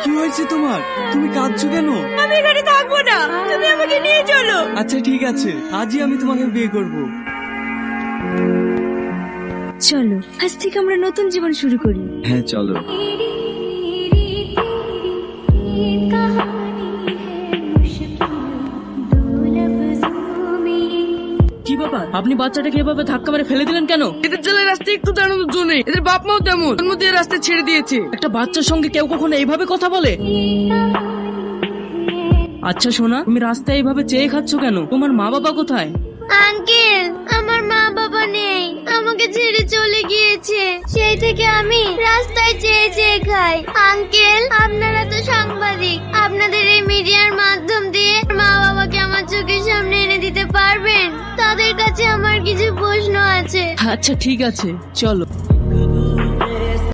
কি হয়েছে তোমার? তুমি কাঁদছো কেন? আমি এখানে থাকবো না, তুমি আমাকে নিয়ে চলো। আচ্ছা ঠিক আছে, আজই আমি তোমাকে বিয়ে করব। চলো, আজ থেকে আমরা নতুন জীবন শুরু করি। হ্যাঁ চলো। কি ব্যাপার, আপনি বাচ্চাটাকে এভাবে ধাক্কা মেরে ফেলে দিলেন কেন? এদের ছেলের রাস্তায় একটু দাঁড়ানোর জন্য এদের বাপ মাও তেমন জন্ম দিয়ে রাস্তায় ছেড়ে দিয়েছে। একটা বাচ্চার সঙ্গে কেউ কখনো এইভাবে কথা বলে? আচ্ছা সোনা, তুমি রাস্তায় এইভাবে চেয়ে খাচ্ছ কেন? তোমার মা বাবা কোথায়? আঙ্কেল, আমার মা বাবা নেই, আমাকে ছেড়ে চলে গিয়েছে। সেই থেকে আমি রাস্তায় চেয়ে চেয়ে খাই। আঙ্কেল, আপনারা তো সাংবাদিক, আপনাদের এই মিডিয়ার মাধ্যম দিয়ে মা বাবাকে আমার চোখের সামনে এনে দিতে পারবেন? তাদের কাছে আমার কিছু প্রশ্ন আছে। আচ্ছা ঠিক আছে, চলো।